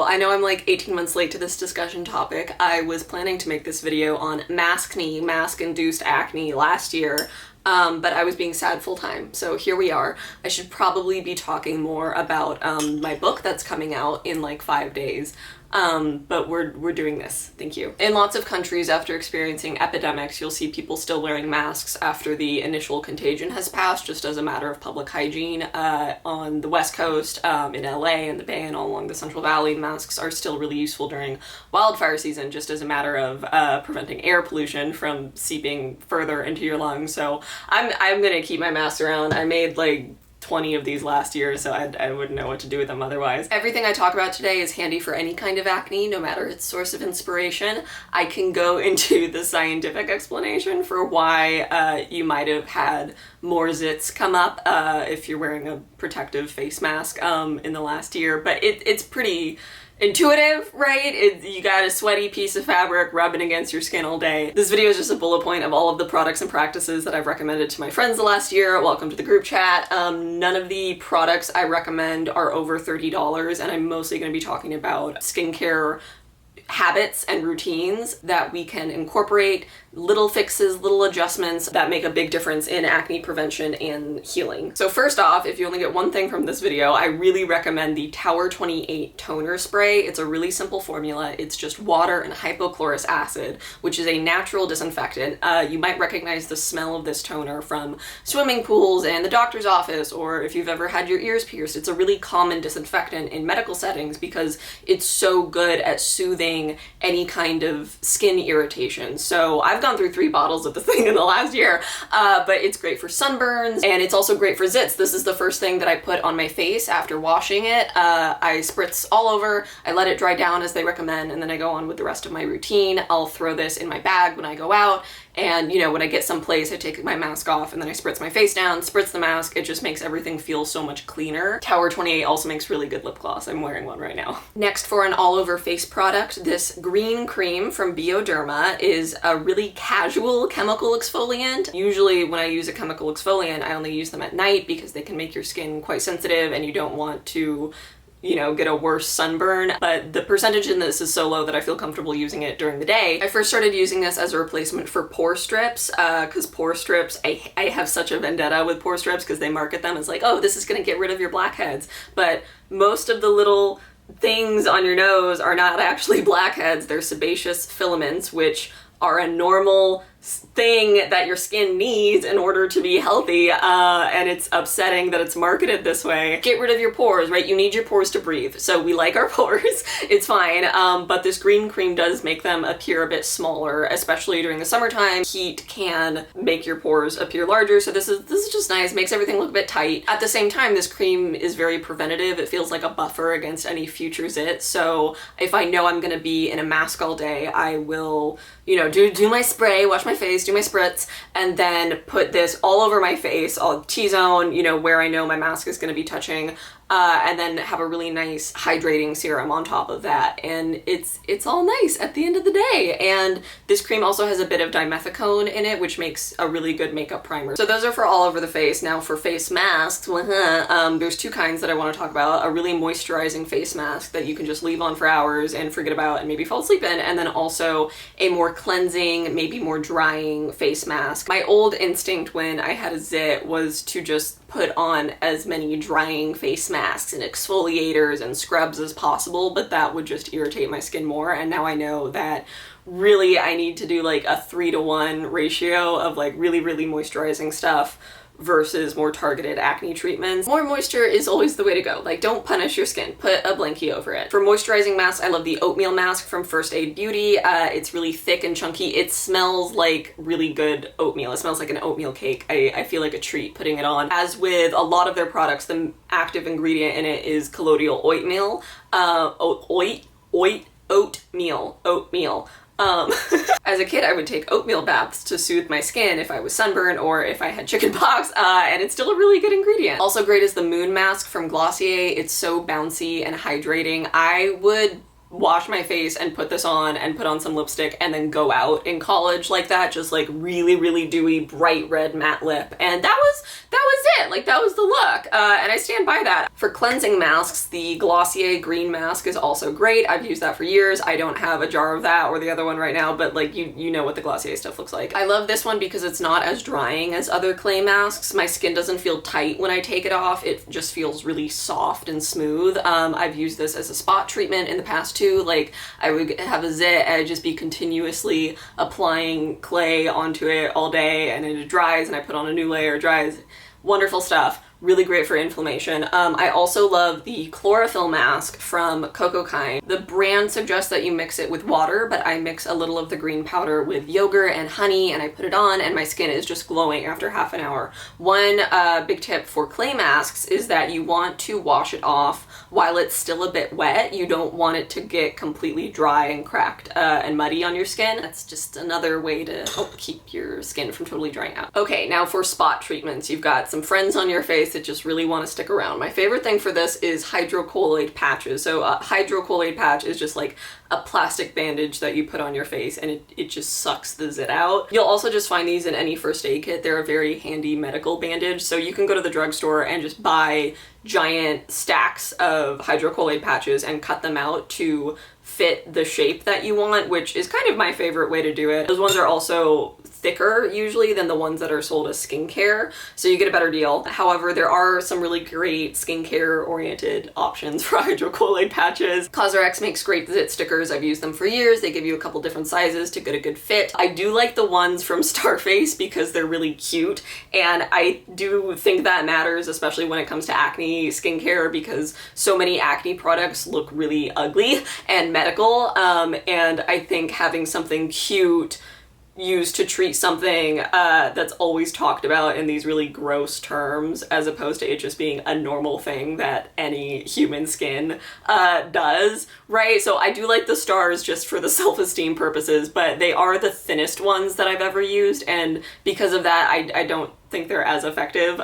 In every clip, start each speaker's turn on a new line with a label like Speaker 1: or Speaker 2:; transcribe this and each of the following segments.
Speaker 1: I know I'm like 18 months late to this discussion topic. I was planning to make this video on maskne, mask-induced acne, last year, but I was being sad full time, so here we are. I should probably be talking more about my book that's coming out in like 5 days. But we're doing this. Thank you. In lots of countries, after experiencing epidemics, you'll see people still wearing masks after the initial contagion has passed, just as a matter of public hygiene. On the West Coast, in LA and the Bay and all along the Central Valley, masks are still really useful during wildfire season, just as a matter of preventing air pollution from seeping further into your lungs. So I'm gonna keep my mask around. I made like 20 of these last year, so I wouldn't know what to do with them otherwise. Everything I talk about today is handy for any kind of acne, no matter its source of inspiration. I can go into the scientific explanation for why you might have had more zits come up if you're wearing a protective face mask in the last year, but it's pretty intuitive, right? You got a sweaty piece of fabric rubbing against your skin all day. This video is just a bullet point of all of the products and practices that I've recommended to my friends the last year. Welcome to the group chat. None of the products I recommend are over $30, and I'm mostly going to be talking about skincare habits and routines that we can incorporate, little fixes, little adjustments that make a big difference in acne prevention and healing. So first off, if you only get one thing from this video, I really recommend the Tower 28 toner spray. It's a really simple formula. It's just water and hypochlorous acid, which is a natural disinfectant. You might recognize the smell of this toner from swimming pools and the doctor's office, or if you've ever had your ears pierced. It's a really common disinfectant in medical settings because it's so good at soothing any kind of skin irritation. So I've gone through 3 bottles of the thing in the last year, but it's great for sunburns, and it's also great for zits. This is the first thing that I put on my face after washing it. I spritz all over, I let it dry down as they recommend, and then I go on with the rest of my routine. I'll throw this in my bag when I go out, and you know, when I get someplace, I take my mask off and then I spritz my face down, spritz the mask. It just makes everything feel so much cleaner. Tower 28 also makes really good lip gloss. I'm wearing one right now. Next, for an all-over face product, this green cream from Bioderma is a really casual chemical exfoliant. Usually when I use a chemical exfoliant, I only use them at night because they can make your skin quite sensitive and you don't want to, you know, get a worse sunburn, but the percentage in this is so low that I feel comfortable using it during the day. I first started using this as a replacement for pore strips, because pore strips, I have such a vendetta with pore strips because they market them as like, oh, this is gonna get rid of your blackheads, but most of the little things on your nose are not actually blackheads. They're sebaceous filaments, which are a normal thing that your skin needs in order to be healthy, and it's upsetting that it's marketed this way. Get rid of your pores, right? You need your pores to breathe, so we like our pores. It's fine, but this green cream does make them appear a bit smaller, especially during the summertime. Heat can make your pores appear larger, so this is just nice. Makes everything look a bit tight. At the same time, this cream is very preventative. It feels like a buffer against any future zits, so if I know I'm gonna be in a mask all day, I will, you know, do my spray, wash my face, do my spritz, and then put this all over my face. I'll T-zone, you know, where I know my mask is going to be touching, and then have a really nice hydrating serum on top of that. And it's all nice at the end of the day. And this cream also has a bit of dimethicone in it, which makes a really good makeup primer. So those are for all over the face. Now for face masks, there's 2 kinds that I want to talk about. A really moisturizing face mask that you can just leave on for hours and forget about and maybe fall asleep in, and then also a more cleansing, maybe more drying face mask. My old instinct when I had a zit was to just put on as many drying face masks and exfoliators and scrubs as possible, but that would just irritate my skin more. And now I know that really I need to do like a 3-to-1 ratio of like really, really moisturizing stuff versus more targeted acne treatments. More moisture is always the way to go. Like, don't punish your skin. Put a blankie over it. For moisturizing masks, I love the oatmeal mask from First Aid Beauty. It's really thick and chunky. It smells like really good oatmeal. It smells like an oatmeal cake. I feel like a treat putting it on. As with a lot of their products, the active ingredient in it is colloidal oatmeal. Oatmeal. As a kid, I would take oatmeal baths to soothe my skin if I was sunburned or if I had chicken pox, and it's still a really good ingredient. Also great is the Moon Mask from Glossier. It's so bouncy and hydrating. I would wash my face and put this on and put on some lipstick and then go out in college like that, just like really, really dewy, bright red matte lip. And that that was it. Like, that was the look. And I stand by that. For cleansing masks, the Glossier green mask is also great. I've used that for years. I don't have a jar of that or the other one right now, but like, you know what the Glossier stuff looks like. I love this one because it's not as drying as other clay masks. My skin doesn't feel tight when I take it off. It just feels really soft and smooth. I've used this as a spot treatment in the past too. Like, I would have a zit and I'd just be continuously applying clay onto it all day, and then it dries and I put on a new layer, dries. Wonderful stuff. Really great for inflammation. I also love the chlorophyll mask from Coco Kind. The brand suggests that you mix it with water, but I mix a little of the green powder with yogurt and honey, and I put it on, and my skin is just glowing after half an hour. One big tip for clay masks is that you want to wash it off while it's still a bit wet. You don't want it to get completely dry and cracked and muddy on your skin. That's just another way to help keep your skin from totally drying out. Okay, now for spot treatments. You've got some friends on your face that just really want to stick around. My favorite thing for this is hydrocolloid patches. So a hydrocolloid patch is just like a plastic bandage that you put on your face, and it just sucks the zit out. You'll also just find these in any first aid kit. They're a very handy medical bandage. So you can go to the drugstore and just buy giant stacks of hydrocolloid patches and cut them out to fit the shape that you want, which is kind of my favorite way to do it. Those ones are also thicker usually than the ones that are sold as skincare, so you get a better deal. However, there are some really great skincare oriented options for hydrocolloid patches. CosRX makes great zit stickers. I've used them for years. They give you a couple different sizes to get a good fit. I do like the ones from Starface because they're really cute, and I do think that matters, especially when it comes to acne skincare, because so many acne products look really ugly and medical, and I think having something cute used to treat something that's always talked about in these really gross terms, as opposed to it just being a normal thing that any human skin does, right? So I do like the stars just for the self-esteem purposes, but they are the thinnest ones that I've ever used, and because of that, I don't think they're as effective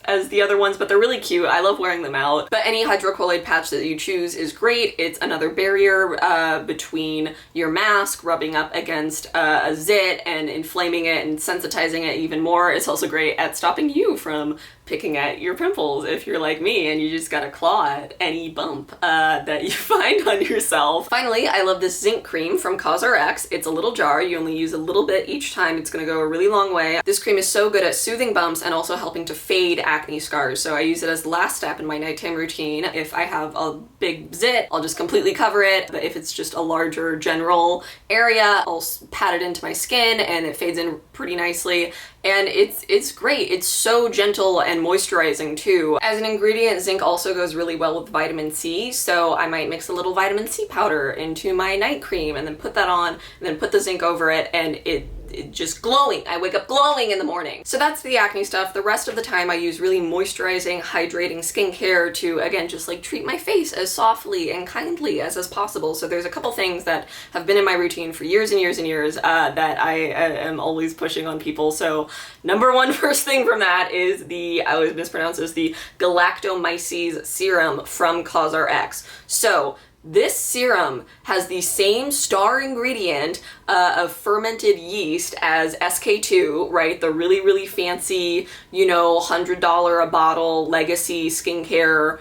Speaker 1: as the other ones, but they're really cute. I love wearing them out. But any hydrocolloid patch that you choose is great. It's another barrier between your mask rubbing up against a zit and inflaming it and sensitizing it even more. It's also great at stopping you from picking at your pimples if you're like me and you just gotta claw at any bump that you find on yourself. Finally, I love this zinc cream from CosRX. It's a little jar. You only use a little bit each time. It's gonna go a really long way. This cream is so good at soothing bumps and also helping to fade acne scars. So I use it as the last step in my nighttime routine. If I have a big zit, I'll just completely cover it. But if it's just a larger general area, I'll pat it into my skin and it fades in pretty nicely. And it's great. It's so gentle and moisturizing too. As an ingredient, zinc also goes really well with vitamin C, so I might mix a little vitamin C powder into my night cream and then put that on and then put the zinc over it, and it just glowing. I wake up glowing in the morning. So that's the acne stuff. The rest of the time I use really moisturizing, hydrating skincare to, again, just like treat my face as softly and kindly as possible. So there's a couple things that have been in my routine for years and years and years that I am always pushing on people. So number one first thing from that is I always mispronounce this, the galactomyces serum from CosRX. So this serum has the same star ingredient of fermented yeast as SK2, right? The really, really fancy, you know, $100 a bottle legacy skincare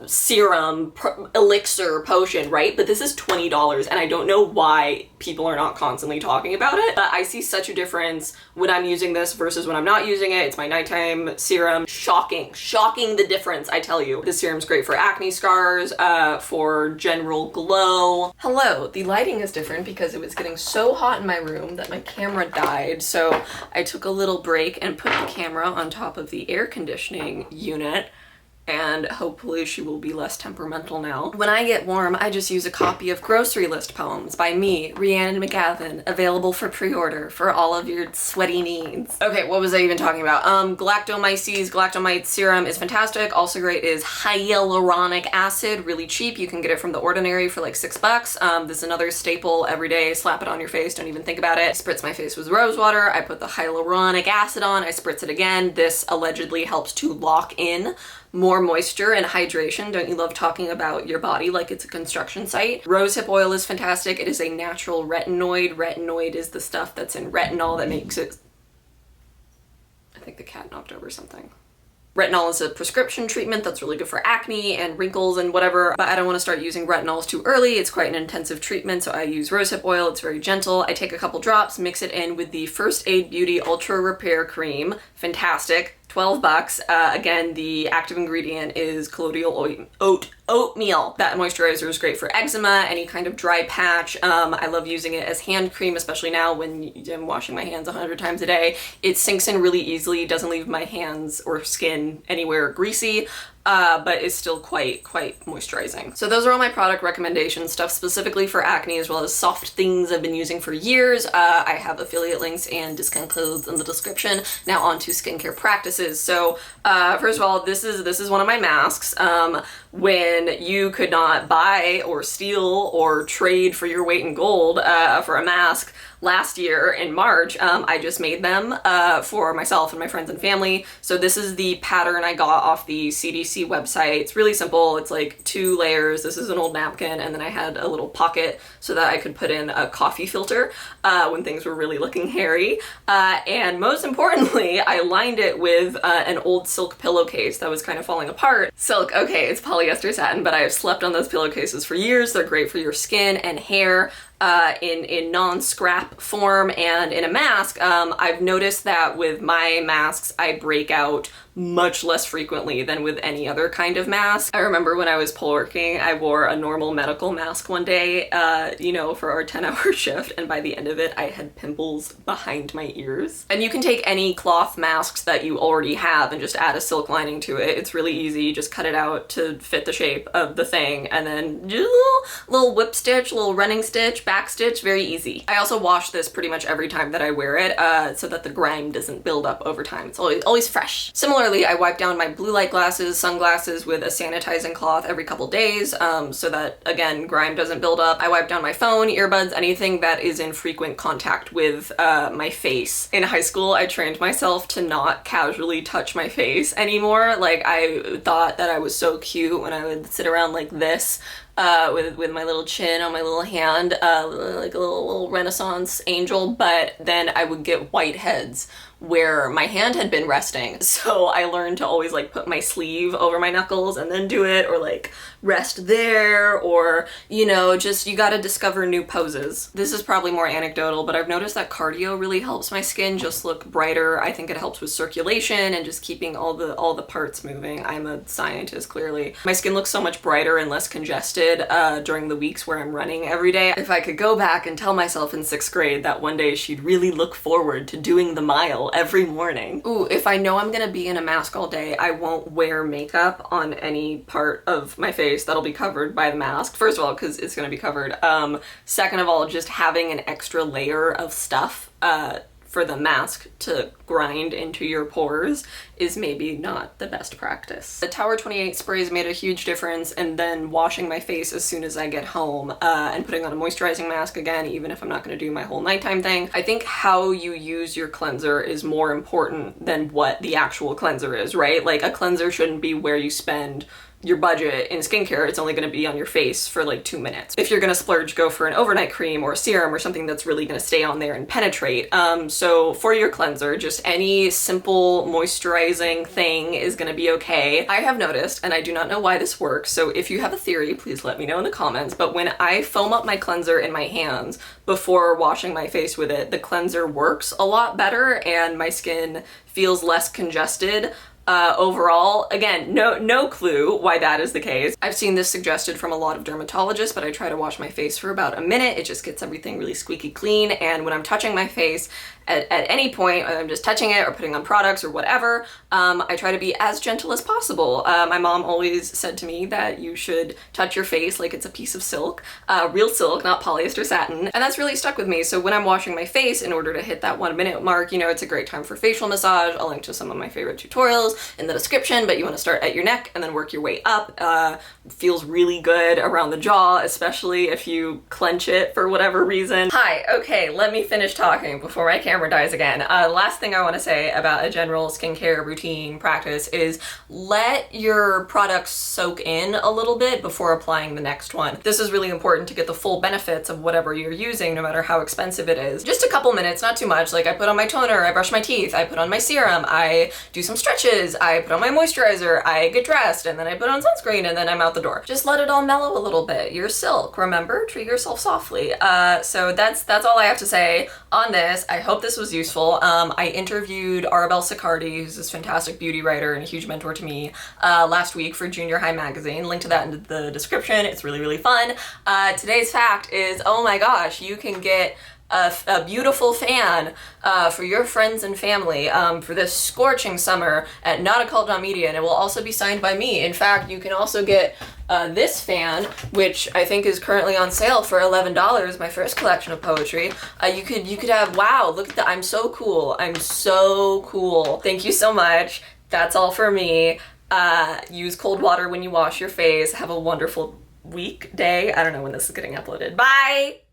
Speaker 1: serum, elixir, potion, right? But this is $20, and I don't know why people are not constantly talking about it, but I see such a difference when I'm using this versus when I'm not using it. It's my nighttime serum. Shocking the difference, I tell you. This serum's great for acne scars, for general glow. Hello, the lighting is different because it was getting so hot in my room that my camera died, so I took a little break and put the camera on top of the air conditioning unit, and hopefully she will be less temperamental now. When I get warm, I just use a copy of Grocery List Poems by me, Rhiannon McGavin, available for pre-order for all of your sweaty needs. Okay, what was I even talking about? Galactomyces serum is fantastic. Also great is hyaluronic acid, really cheap. You can get it from The Ordinary for like $6. This is another staple every day. Slap it on your face, don't even think about it. I spritz my face with rose water. I put the hyaluronic acid on, I spritz it again. This allegedly helps to lock in more moisture and hydration. Don't you love talking about your body like it's a construction site? Rosehip oil is fantastic. It is a natural retinoid. Retinoid is the stuff that's in retinol that makes it... I think the cat knocked over something. Retinol is a prescription treatment that's really good for acne and wrinkles and whatever, but I don't want to start using retinols too early. It's quite an intensive treatment, so I use rosehip oil. It's very gentle. I take a couple drops, mix it in with the First Aid Beauty Ultra Repair Cream. Fantastic. $12. Again, the active ingredient is colloidal oatmeal. That moisturizer is great for eczema, any kind of dry patch. I love using it as hand cream, especially now when I'm washing my hands 100 times a day. It sinks in really easily, doesn't leave my hands or skin anywhere greasy. But is still quite moisturizing. So those are all my product recommendations, stuff specifically for acne, as well as soft things I've been using for years. I have affiliate links and discount codes in the description. Now on to skincare practices. So first of all, this is one of my masks. When you could not buy or steal or trade for your weight in gold for a mask last year in March, I just made them for myself and my friends and family. So this is the pattern I got off the CDC website. It's really simple. It's like 2 layers. This is an old napkin, and then I had a little pocket so that I could put in a coffee filter when things were really looking hairy. And most importantly, I lined it with an old silk pillowcase that was kind of falling apart. Silk, okay, it's polyester satin, but I have slept on those pillowcases for years. They're great for your skin and hair. In non-scrap form, and in a mask, I've noticed that with my masks, I break out much less frequently than with any other kind of mask. I remember when I was pole working, I wore a normal medical mask one day, you know, for our 10-hour shift, and by the end of it, I had pimples behind my ears. And you can take any cloth masks that you already have and just add a silk lining to it. It's really easy. Just cut it out to fit the shape of the thing, and then just a little whip stitch, a little running stitch, back stitch, very easy. I also wash this pretty much every time that I wear it, so that the grime doesn't build up over time. It's always fresh. Similarly, I wipe down my blue light glasses, sunglasses with a sanitizing cloth every couple days, so that, again, grime doesn't build up. I wipe down my phone, earbuds, anything that is in frequent contact with my face. In high school, I trained myself to not casually touch my face anymore. Like, I thought that I was so cute when I would sit around like this, with my little chin on my little hand, like a little Renaissance angel, but then I would get whiteheads where my hand had been resting. So I learned to always like put my sleeve over my knuckles and then do it, or like rest there, or, you know, just, you gotta discover new poses. This is probably more anecdotal, but I've noticed that cardio really helps my skin just look brighter. I think it helps with circulation and just keeping all the parts moving. I'm a scientist, clearly. My skin looks so much brighter and less congested during the weeks where I'm running every day. If I could go back and tell myself in 6th grade that one day she'd really look forward to doing the mile every morning. Ooh, if I know I'm gonna be in a mask all day, I won't wear makeup on any part of my face that'll be covered by the mask. First of all, because it's gonna be covered. Second of all, just having an extra layer of stuff for the mask to grind into your pores is maybe not the best practice. The Tower 28 sprays made a huge difference, and then washing my face as soon as I get home and putting on a moisturizing mask again, even if I'm not gonna do my whole nighttime thing. I think how you use your cleanser is more important than what the actual cleanser is, right? Like, a cleanser shouldn't be where you spend your budget in skincare. It's only going to be on your face for like 2 minutes. If you're going to splurge, go for an overnight cream or a serum or something that's really going to stay on there and penetrate. So for your cleanser, just any simple moisturizing thing is going to be okay. I have noticed, and I do not know why this works, so if you have a theory, please let me know in the comments, but when I foam up my cleanser in my hands before washing my face with it, the cleanser works a lot better and my skin feels less congested. Overall, again, no clue why that is the case. I've seen this suggested from a lot of dermatologists, but I try to wash my face for about a minute. It just gets everything really squeaky clean, and when I'm touching my face at any point, whether I'm just touching it or putting on products or whatever, I try to be as gentle as possible. My mom always said to me that you should touch your face like it's a piece of silk, real silk, not polyester satin, and that's really stuck with me. So when I'm washing my face, in order to hit that 1 minute mark, you know, it's a great time for facial massage. I'll link to some of my favorite tutorials in the description, but you want to start at your neck and then work your way up. Feels really good around the jaw, especially if you clench it for whatever reason. Hi, okay, let me finish talking before my camera dies again. Last thing I want to say about a general skincare routine practice is let your products soak in a little bit before applying the next one. This is really important to get the full benefits of whatever you're using, no matter how expensive it is. Just a couple minutes, not too much. Like I put on my toner, I brush my teeth, I put on my serum, I do some stretches, I put on my moisturizer, I get dressed, and then I put on sunscreen, and then I'm out the door. Just let it all mellow a little bit. You're silk, remember? Treat yourself softly. So that's all I have to say on this. I hope this was useful. I interviewed Arabelle Sicardi, who's this fantastic beauty writer and a huge mentor to me, last week for Junior High magazine. Link to that in the description. It's really, really fun. Today's fact is, oh my gosh, you can get a beautiful fan for your friends and family for this scorching summer at notoccult.media, and it will also be signed by me. In fact, you can also get this fan, which I think is currently on sale for $11, my first collection of poetry. You could have, wow, look at that, I'm so cool. I'm so cool. Thank you so much. That's all for me. Use cold water when you wash your face. Have a wonderful week, day. I don't know when this is getting uploaded. Bye!